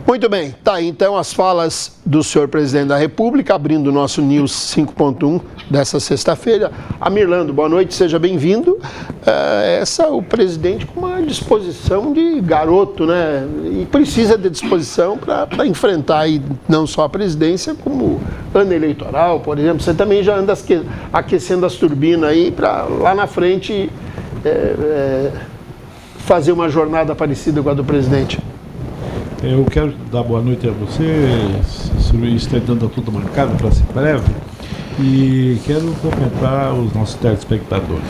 Muito bem, tá aí então as falas do senhor presidente da República, abrindo o nosso News 5.1 dessa sexta-feira. Amirlando, boa noite, seja bem-vindo. O presidente com uma disposição de garoto, né? E precisa de disposição para enfrentar aí não só a presidência, como ano eleitoral, por exemplo. Você também já anda aquecendo as turbinas aí para lá na frente fazer uma jornada parecida com a do presidente. Eu quero dar boa noite a você, estendendo tudo marcado para ser breve, e quero comentar os nossos telespectadores.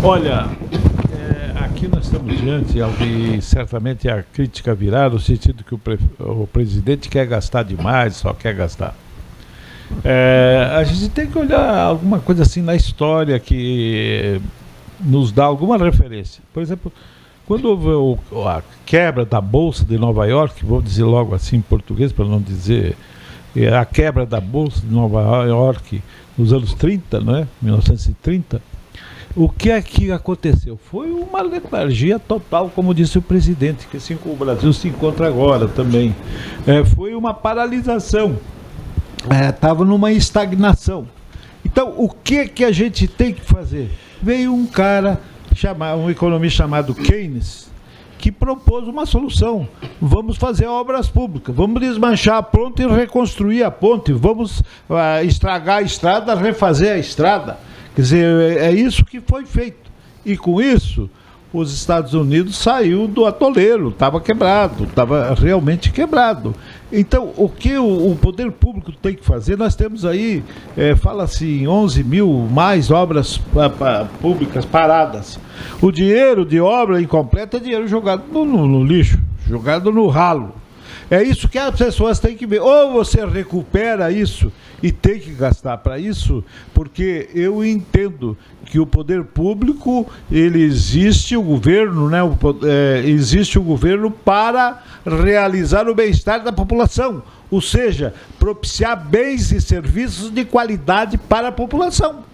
Olha, aqui nós estamos diante de certamente a crítica virá no sentido que o presidente quer gastar demais, só quer gastar. A gente tem que olhar alguma coisa assim na história que nos dá alguma referência. Por exemplo, quando houve a quebra da Bolsa de Nova York, vou dizer logo assim em português para não dizer, a quebra da Bolsa de Nova York nos anos 30, né, 1930, o que é que aconteceu? Foi uma letargia total, como disse o presidente, que assim como o Brasil se encontra agora também. Foi uma paralisação, estava numa estagnação. Então, o que a gente tem que fazer? Veio um cara, um economista chamado Keynes, que propôs uma solução. Vamos fazer obras públicas, vamos desmanchar a ponte e reconstruir a ponte, vamos estragar a estrada, refazer a estrada. Quer dizer, é isso que foi feito. E com isso, os Estados Unidos saiu do atoleiro, estava quebrado, estava realmente quebrado. Então, o que o poder público tem que fazer, nós temos aí, fala-se em 11 mil mais obras públicas paradas. O dinheiro de obra incompleta é dinheiro jogado no lixo, jogado no ralo. É isso que as pessoas têm que ver. Ou você recupera isso e tem que gastar para isso, porque eu entendo que o poder público, ele existe, o governo, né, existe o governo para realizar o bem-estar da população, ou seja, propiciar bens e serviços de qualidade para a população.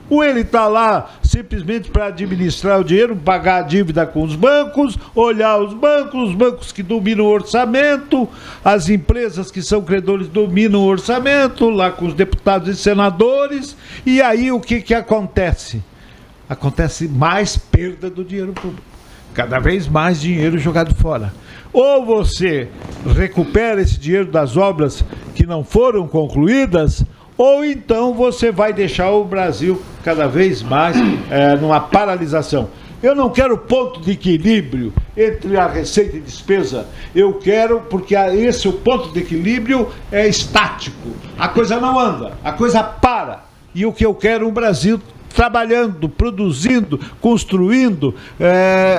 Ou ele está lá simplesmente para administrar o dinheiro, pagar a dívida com os bancos, olhar os bancos que dominam o orçamento, as empresas que são credores dominam o orçamento, lá com os deputados e senadores, e aí o que acontece? Acontece mais perda do dinheiro público, cada vez mais dinheiro jogado fora. Ou você recupera esse dinheiro das obras que não foram concluídas, ou então você vai deixar o Brasil cada vez mais numa paralisação. Eu não quero ponto de equilíbrio entre a receita e despesa. Eu quero, porque o ponto de equilíbrio é estático. A coisa não anda, a coisa para. E o que eu quero é um Brasil trabalhando, produzindo, construindo,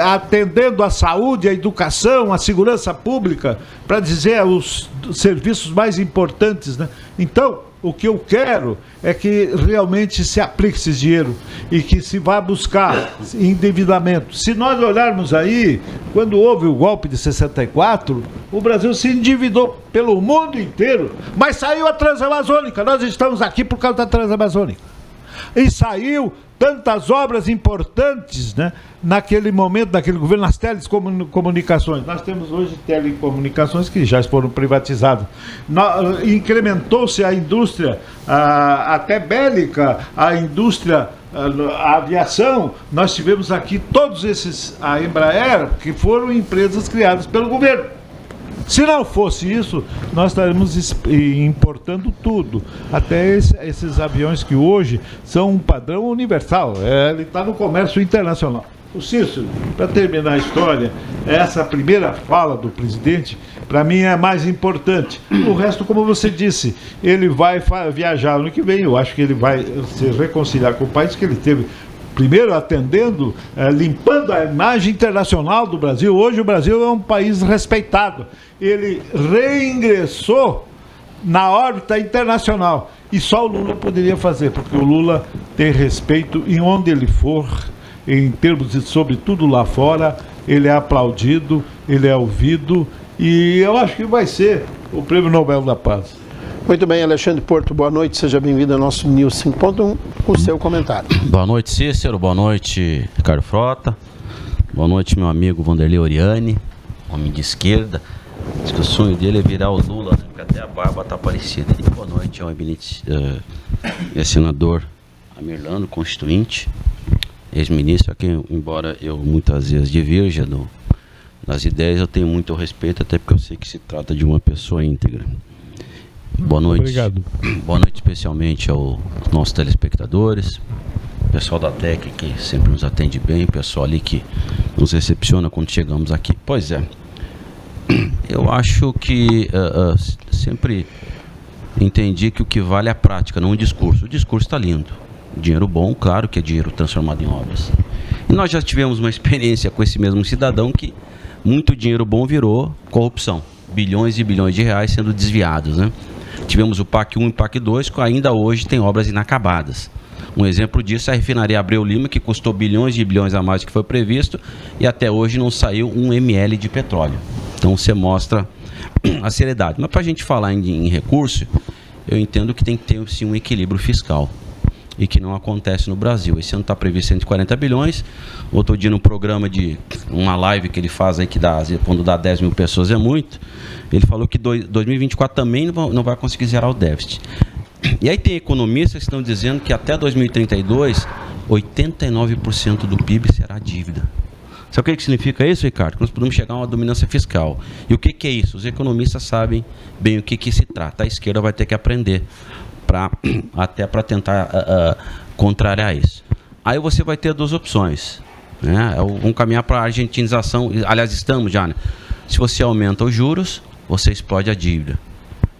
atendendo à saúde, à educação, à segurança pública, para dizer os serviços mais importantes, né? Então, o que eu quero é que realmente se aplique esse dinheiro e que se vá buscar endividamento. Se nós olharmos aí, quando houve o golpe de 64, o Brasil se endividou pelo mundo inteiro, mas saiu a Transamazônica. Nós estamos aqui por causa da Transamazônica. E saiu tantas obras importantes, né, naquele momento, daquele governo, nas telecomunicações. Nós temos hoje telecomunicações que já foram privatizadas. Incrementou-se a indústria, até bélica, a indústria, a aviação. Nós tivemos aqui todos esses, a Embraer, que foram empresas criadas pelo governo. Se não fosse isso, nós estaremos importando tudo. Até esses aviões que hoje são um padrão universal. Ele está no comércio internacional. O Cícero, para terminar a história, essa primeira fala do presidente, para mim é mais importante. O resto, como você disse, ele vai viajar ano que vem. Eu acho que ele vai se reconciliar com o país que ele teve. Primeiro atendendo, limpando a imagem internacional do Brasil. Hoje o Brasil é um país respeitado. Ele reingressou na órbita internacional. E só o Lula poderia fazer, porque o Lula tem respeito em onde ele for, em termos de sobretudo lá fora, ele é aplaudido, ele é ouvido, e eu acho que vai ser o Prêmio Nobel da Paz. Muito bem, Alexandre Porto, boa noite, seja bem-vindo ao nosso News 5.1, o seu comentário. Boa noite, Cícero, boa noite, Ricardo Frota, boa noite, meu amigo Vanderlei Oriani, homem de esquerda. Diz que o sonho dele é virar o Lula, né? Porque até a barba tá parecida. E boa noite ao senador Amirlando, constituinte, ex-ministro, a quem, embora eu muitas vezes divirja das ideias, eu tenho muito respeito, até porque eu sei que se trata de uma pessoa íntegra. Boa noite. Obrigado. Boa noite especialmente aos nossos telespectadores, pessoal da técnica que sempre nos atende bem, pessoal ali que nos recepciona quando chegamos aqui. Pois é, eu acho que sempre entendi que o que vale é a prática, não o discurso. O discurso está lindo. Dinheiro bom, claro que é dinheiro transformado em obras. E nós já tivemos uma experiência com esse mesmo cidadão que muito dinheiro bom virou corrupção. Bilhões e bilhões de reais sendo desviados, né? Tivemos o PAC 1 e o PAC 2, que ainda hoje tem obras inacabadas. Um exemplo disso é a refinaria Abreu Lima, que custou bilhões e bilhões a mais do que foi previsto e até hoje não saiu 1 ml de petróleo. Então você mostra a seriedade. Mas para a gente falar em recurso, eu entendo que tem que ter sim um equilíbrio fiscal e que não acontece no Brasil. Esse ano está previsto 140 bilhões. Outro dia no programa de uma live que ele faz aí, que dá, quando dá 10 mil pessoas é muito, ele falou que 2024 também não vai conseguir zerar o déficit. E aí tem economistas que estão dizendo que até 2032, 89% do PIB será dívida. Sabe o que significa isso, Ricardo? Que nós podemos chegar a uma dominância fiscal. E o que é isso? Os economistas sabem bem o que se trata. A esquerda vai ter que aprender até para tentar contrariar isso. Aí você vai ter duas opções, né? Vamos caminhar para a argentinização. Aliás, estamos já, né? Se você aumenta os juros, você explode a dívida.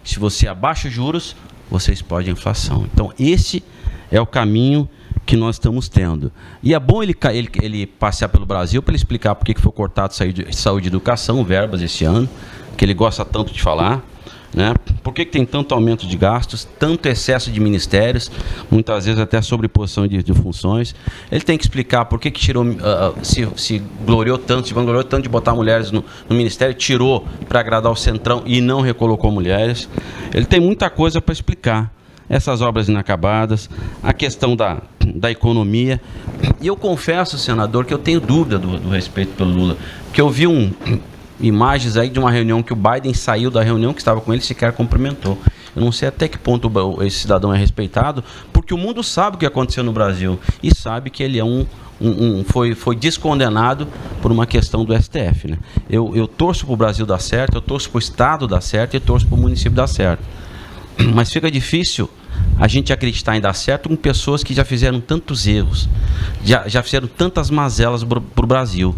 Se você abaixa os juros, você explode a inflação. Então, esse é o caminho que nós estamos tendo. E é bom ele passear pelo Brasil para ele explicar por que foi cortado saúde e educação, verbas esse ano, que ele gosta tanto de falar, né? Por que tem tanto aumento de gastos, tanto excesso de ministérios, muitas vezes até sobreposição de funções. Ele tem que explicar por que tirou, se gloriou tanto de botar mulheres no ministério, tirou para agradar o Centrão e não recolocou mulheres. Ele tem muita coisa para explicar. Essas obras inacabadas, a questão da economia. E eu confesso, senador, que eu tenho dúvida do respeito pelo Lula, porque eu vi imagens aí de uma reunião que o Biden saiu da reunião que estava com ele e sequer cumprimentou. Eu não sei até que ponto esse cidadão é respeitado, porque o mundo sabe o que aconteceu no Brasil e sabe que ele é foi descondenado por uma questão do STF, né? Eu torço para o Brasil dar certo, eu torço para o Estado dar certo e torço para o município dar certo. Mas fica difícil a gente acreditar em dar certo com pessoas que já fizeram tantos erros, já fizeram tantas mazelas para o Brasil.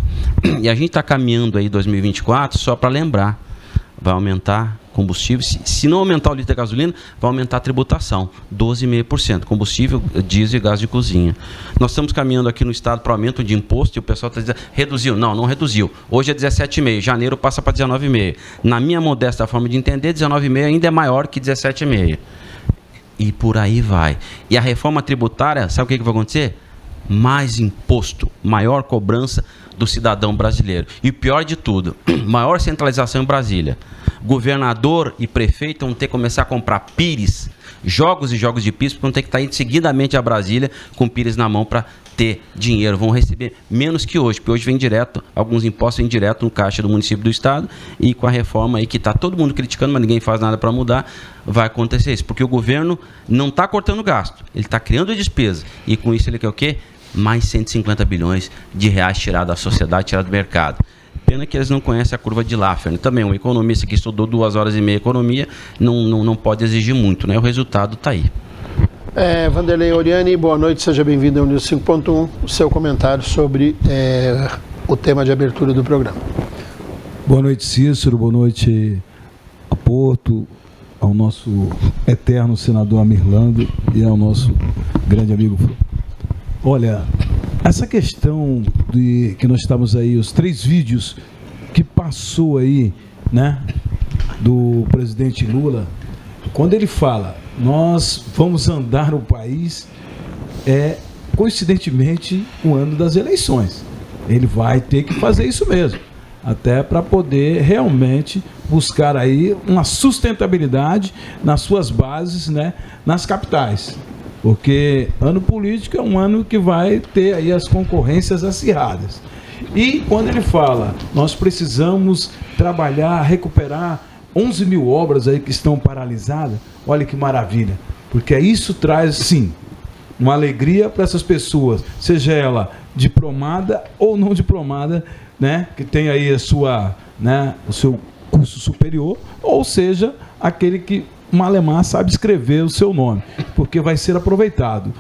E a gente está caminhando aí 2024 só para lembrar, vai aumentar combustível, se não aumentar o litro de gasolina, vai aumentar a tributação, 12,5%, combustível, diesel e gás de cozinha. Nós estamos caminhando aqui no estado para aumento de imposto e o pessoal está dizendo, reduziu. Não reduziu. Hoje é 17,5%, janeiro passa para 19,5%. Na minha modesta forma de entender, 19,5% ainda é maior que 17,5%. E por aí vai. E a reforma tributária, sabe o que vai acontecer? Mais imposto, maior cobrança do cidadão brasileiro. E o pior de tudo, maior centralização em Brasília. Governador e prefeito vão ter que começar a comprar pires, jogos e jogos de pires, porque vão ter que estar indo seguidamente a Brasília com pires na mão para ter dinheiro. Vão receber menos que hoje, porque hoje vem direto, alguns impostos vêm direto no caixa do município do estado, e com a reforma aí que está todo mundo criticando, mas ninguém faz nada para mudar, vai acontecer isso. Porque o governo não está cortando gasto, ele está criando despesa, e com isso ele quer o quê? Mais 150 bilhões de reais tirado da sociedade, tirado do mercado. Pena que eles não conhecem a curva de Laffer. Também um economista que estudou 2 horas e meia economia não pode exigir muito, né? O resultado está aí. Vanderlei Oriani, boa noite, seja bem-vindo ao News 5.1. O seu comentário sobre o tema de abertura do programa. Boa noite, Cícero, boa noite a Porto, ao nosso eterno senador Amirlando e ao nosso grande amigo. Olha, essa questão de que nós estamos aí, os 3 vídeos que passou aí, né, do presidente Lula, quando ele fala, nós vamos andar no país, coincidentemente, o ano das eleições. Ele vai ter que fazer isso mesmo, até para poder realmente buscar aí uma sustentabilidade nas suas bases, né, nas capitais. Porque ano político é um ano que vai ter aí as concorrências acirradas. E quando ele fala, nós precisamos trabalhar, recuperar 11 mil obras aí que estão paralisadas, olha que maravilha, porque isso traz, sim, uma alegria para essas pessoas, seja ela diplomada ou não diplomada, né, que tem aí a sua, né, o seu curso superior, ou seja, aquele que malemar sabe escrever o seu nome, porque vai ser aproveitado.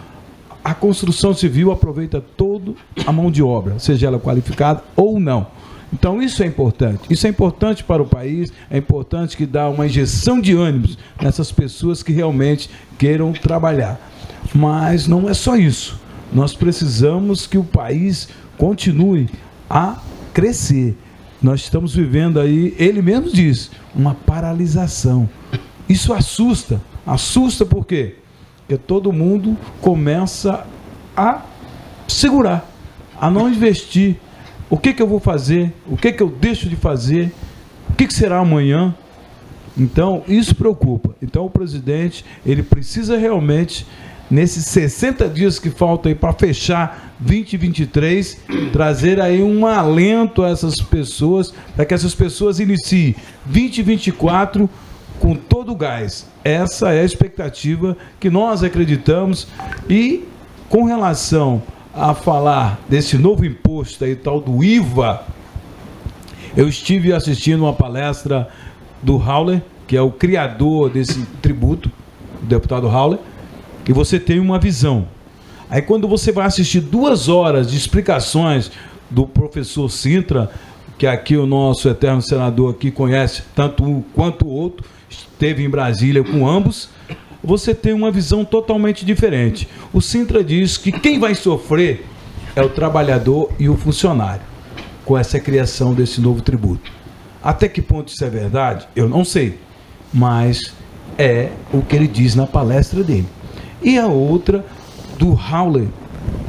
A construção civil aproveita toda a mão de obra, seja ela qualificada ou não. Então isso é importante. Isso é importante para o país, é importante que dá uma injeção de ânimos nessas pessoas que realmente queiram trabalhar. Mas não é só isso. Nós precisamos que o país continue a crescer. Nós estamos vivendo aí, ele mesmo diz, uma paralisação. Isso assusta. Assusta por quê? Porque todo mundo começa a segurar, a não investir. O que eu vou fazer? O que eu deixo de fazer? O que será amanhã? Então, isso preocupa. Então, o presidente, ele precisa realmente, nesses 60 dias que faltam aí para fechar 2023, trazer aí um alento a essas pessoas, para que essas pessoas iniciem 2024 com todo o gás. Essa é a expectativa que nós acreditamos. E com relação a falar desse novo imposto aí, tal do IVA, eu estive assistindo uma palestra do Hauler, que é o criador desse tributo, o deputado Hauler, e você tem uma visão. Aí quando você vai assistir 2 horas de explicações do professor Sintra, que aqui o nosso eterno senador aqui conhece tanto um quanto o outro, esteve em Brasília com ambos, você tem uma visão totalmente diferente. O Sintra diz que quem vai sofrer é o trabalhador e o funcionário com essa criação desse novo tributo. Até que ponto isso é verdade? Eu não sei, mas é o que ele diz na palestra dele. E a outra, do Hauler,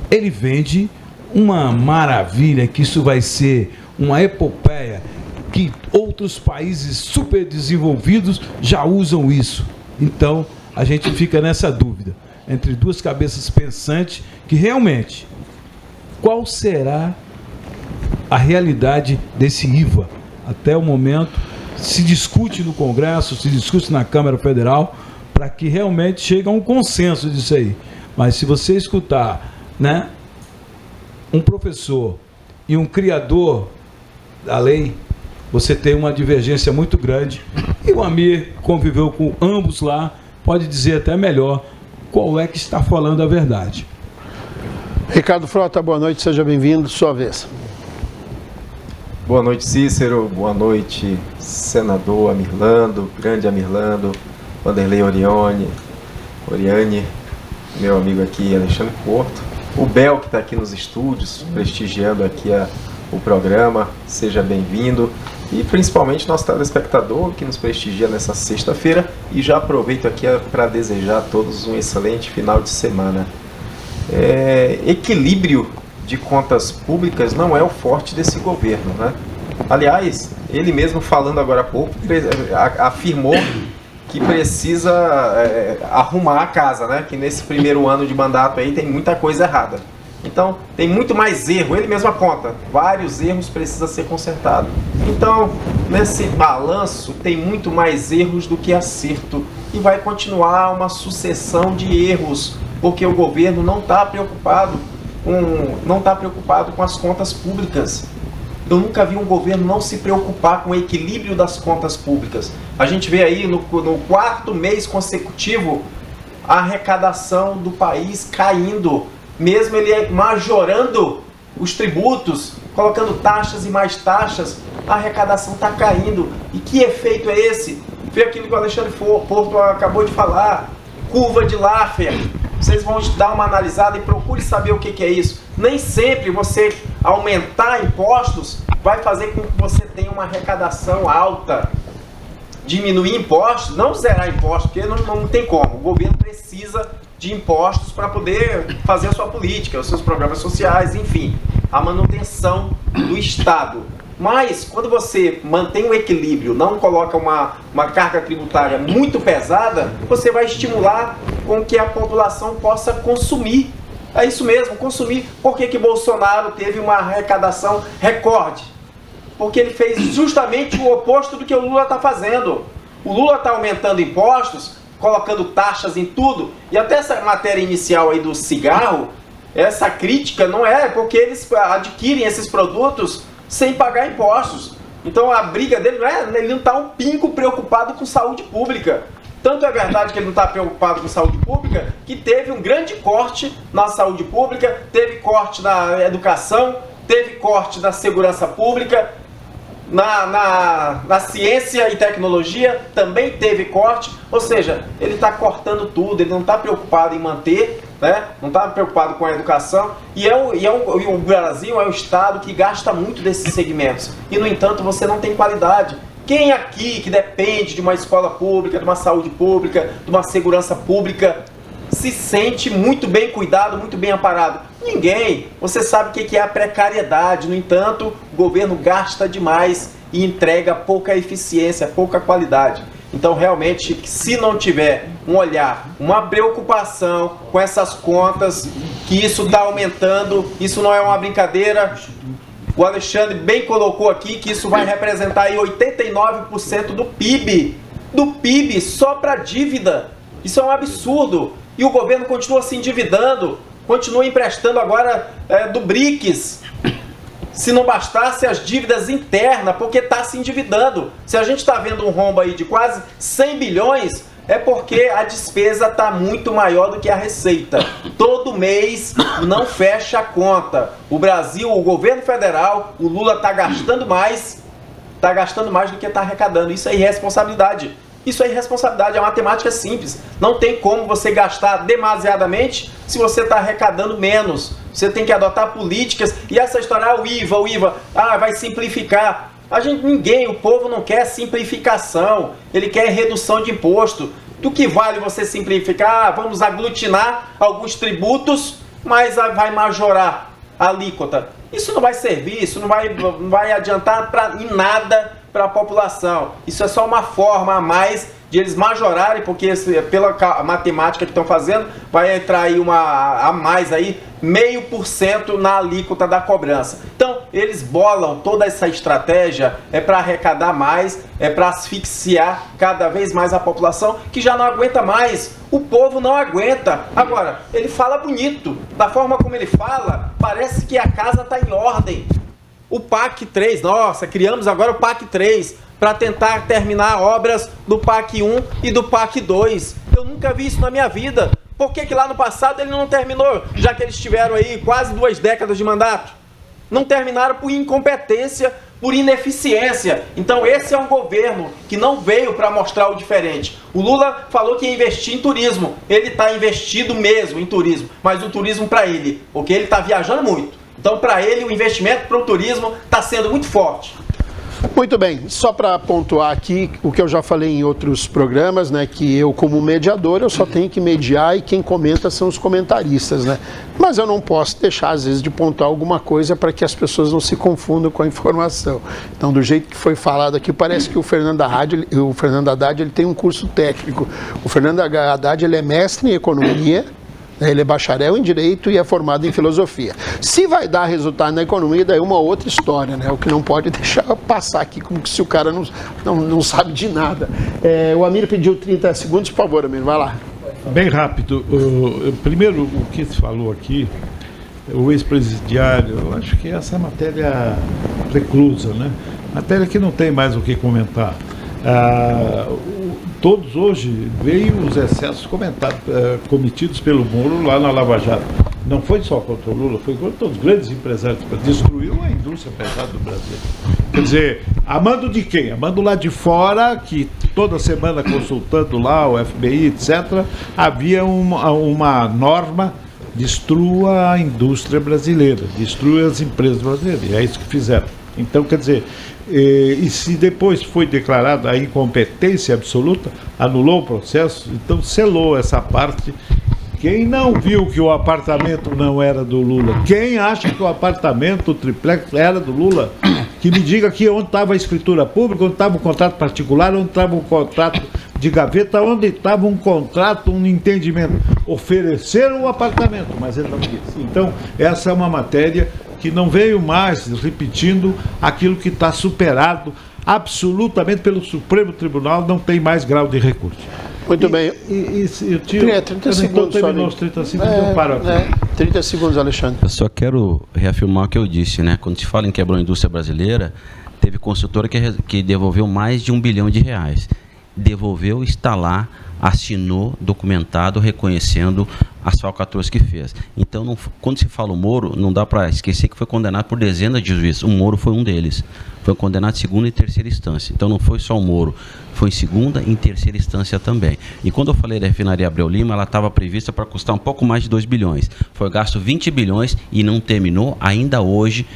ele vende uma maravilha, que isso vai ser uma epopeia, que outros países super desenvolvidos já usam isso. Então, a gente fica nessa dúvida, entre duas cabeças pensantes, que realmente, qual será a realidade desse IVA? Até o momento, se discute no Congresso, se discute na Câmara Federal, para que realmente chegue a um consenso disso aí. Mas se você escutar, né, um professor e um criador da lei, você tem uma divergência muito grande. E o Amir conviveu com ambos lá, pode dizer até melhor qual é que está falando a verdade. Ricardo Frota, boa noite, seja bem-vindo, sua vez. Boa noite, Cícero, boa noite, senador Amirlando, grande Amirlando, Vanderlei Oriane, meu amigo aqui Alexandre Porto, o Bel que está aqui nos estúdios, prestigiando aqui o programa, seja bem-vindo. E principalmente nosso telespectador que nos prestigia nessa sexta-feira. E já aproveito aqui para desejar a todos um excelente final de semana. Equilíbrio de contas públicas não é o forte desse governo, né? Aliás, ele mesmo falando agora há pouco, afirmou que precisa arrumar a casa, né? Que nesse primeiro ano de mandato aí tem muita coisa errada. Então, tem muito mais erro, ele mesmo aponta, vários erros precisam ser consertados. Então, nesse balanço, tem muito mais erros do que acerto. E vai continuar uma sucessão de erros, porque o governo não está preocupado com as contas públicas. Eu nunca vi um governo não se preocupar com o equilíbrio das contas públicas. A gente vê aí no 4º mês consecutivo a arrecadação do país caindo, mesmo ele majorando os tributos, colocando taxas e mais taxas, a arrecadação está caindo. E que efeito é esse? Vê aquilo que o Alexandre Porto acabou de falar, curva de Laffer. Vocês vão dar uma analisada e procure saber o que é isso. Nem sempre você aumentar impostos vai fazer com que você tenha uma arrecadação alta. Diminuir impostos, não zerar impostos, porque não tem como. O governo precisa de impostos para poder fazer a sua política, os seus programas sociais, enfim, a manutenção do Estado. Mas, quando você mantém um equilíbrio, não coloca uma carga tributária muito pesada, você vai estimular com que a população possa consumir. É isso mesmo, consumir. Por que Bolsonaro teve uma arrecadação recorde? Porque ele fez justamente o oposto do que o Lula está fazendo. O Lula está aumentando impostos, colocando taxas em tudo, e até essa matéria inicial aí do cigarro, essa crítica não é porque eles adquirem esses produtos sem pagar impostos. Então a briga dele não é, ele não está um pingo preocupado com saúde pública. Tanto é verdade que ele não está preocupado com saúde pública, que teve um grande corte na saúde pública, teve corte na educação, teve corte na segurança pública, na ciência e tecnologia também teve corte. Ou seja, ele está cortando tudo, ele não está preocupado em manter, né? Não está preocupado com a educação. E o Brasil é um estado que gasta muito desses segmentos. E, no entanto, você não tem qualidade. Quem aqui que depende de uma escola pública, de uma saúde pública, de uma segurança pública, se sente muito bem cuidado, muito bem amparado? Ninguém. Você sabe o que é a precariedade. No entanto, o governo gasta demais e entrega pouca eficiência, pouca qualidade. Então, realmente, se não tiver um olhar, uma preocupação com essas contas, que isso está aumentando, isso não é uma brincadeira. O Alexandre bem colocou aqui que isso vai representar aí 89% do PIB só para dívida. Isso é um absurdo. E o governo continua se endividando, continua emprestando agora do BRICS. Se não bastasse as dívidas internas, porque está se endividando. Se a gente está vendo um rombo aí de quase 100 bilhões, é porque a despesa está muito maior do que a receita. Todo mês não fecha a conta. O Brasil, o governo federal, o Lula está gastando mais do que está arrecadando. Isso é irresponsabilidade. Isso é irresponsabilidade, a matemática é simples. Não tem como você gastar demasiadamente se você está arrecadando menos. Você tem que adotar políticas. E essa história, o IVA, vai simplificar. O povo não quer simplificação, ele quer redução de imposto. Do que vale você simplificar? Vamos aglutinar alguns tributos, mas vai majorar a alíquota. Isso não vai servir, isso não vai adiantar em nada para a população. Isso é só uma forma a mais de eles majorarem, porque pela matemática que estão fazendo, vai entrar aí a mais aí, 0,5% na alíquota da cobrança. Então, eles bolam toda essa estratégia, é para arrecadar mais, é para asfixiar cada vez mais a população, que já não aguenta mais. O povo não aguenta. Agora, ele fala bonito. Da forma como ele fala, parece que a casa está em ordem. O PAC 3, nossa, criamos agora o PAC 3 para tentar terminar obras do PAC 1 e do PAC 2. Eu nunca vi isso na minha vida. Por que lá no passado ele não terminou, já que eles tiveram aí quase 2 décadas de mandato? Não terminaram por incompetência, por ineficiência. Então esse é um governo que não veio para mostrar o diferente. O Lula falou que ia investir em turismo. Ele está investido mesmo em turismo, mas o turismo para ele, porque ele está viajando muito. Então para ele o investimento para o turismo está sendo muito forte. Muito bem, só para pontuar aqui o que eu já falei em outros programas, né, que eu como mediador eu só tenho que mediar e quem comenta são os comentaristas, né? Mas eu não posso deixar às vezes de pontuar alguma coisa para que as pessoas não se confundam com a informação. Então, do jeito que foi falado aqui, parece que o Fernando Haddad ele tem um curso técnico. O Fernando Haddad ele é mestre em economia. Ele é bacharel em Direito e é formado em Filosofia. Se vai dar resultado na economia, daí é uma outra história, né? O que não pode deixar passar aqui como se o cara não sabe de nada. O Amir pediu 30 segundos, por favor, Amir, vai lá. Bem rápido. Primeiro, o que se falou aqui, o ex-presidiário, eu acho que essa é matéria reclusa, né? Matéria que não tem mais o que comentar. Todos hoje veio os excessos cometidos pelo Moro lá na Lava Jato. Não foi só contra o Lula, foi contra os grandes empresários. Destruiu a indústria pesada do Brasil. Quer dizer, a mando de quem? A mando lá de fora, que toda semana consultando lá o FBI, etc., havia uma norma: destrua a indústria brasileira, destrua as empresas brasileiras. E é isso que fizeram. Então, quer dizer, e se depois foi declarada a incompetência absoluta, anulou o processo, então selou essa parte. Quem não viu que o apartamento não era do Lula, quem acha que o apartamento, o triplex era do Lula, que me diga aqui onde estava a escritura pública, onde estava o contrato particular, onde estava o contrato de gaveta onde estava um contrato, um entendimento. Ofereceram o apartamento, mas ele não quis. Então, essa é uma matéria que não veio mais repetindo aquilo que está superado absolutamente pelo Supremo Tribunal, não tem mais grau de recurso. Muito bem. Eu tiro, 30 segundos. Terminou os 30 segundos, eu paro aqui. 30 segundos, Alexandre. Eu só quero reafirmar o que eu disse, né? Quando se fala em quebrar a indústria brasileira, teve consultora que devolveu mais de R$1 bilhão. Devolveu, está lá, assinou, documentado, reconhecendo as falcatruas que fez. Então, quando se fala o Moro, não dá para esquecer que foi condenado por dezenas de juízes. O Moro foi um deles. Foi condenado em segunda e terceira instância. Então, não foi só o Moro, foi em segunda e em terceira instância também. E quando eu falei da refinaria Abreu Lima, ela estava prevista para custar um pouco mais de 2 bilhões. Foi gasto 20 bilhões e não terminou ainda hoje.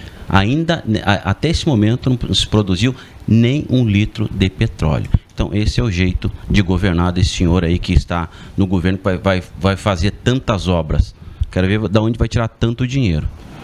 Até esse momento não se produziu nem 1 litro de petróleo. Então esse é o jeito de governar desse senhor aí que está no governo, que vai fazer tantas obras. Quero ver de onde vai tirar tanto dinheiro.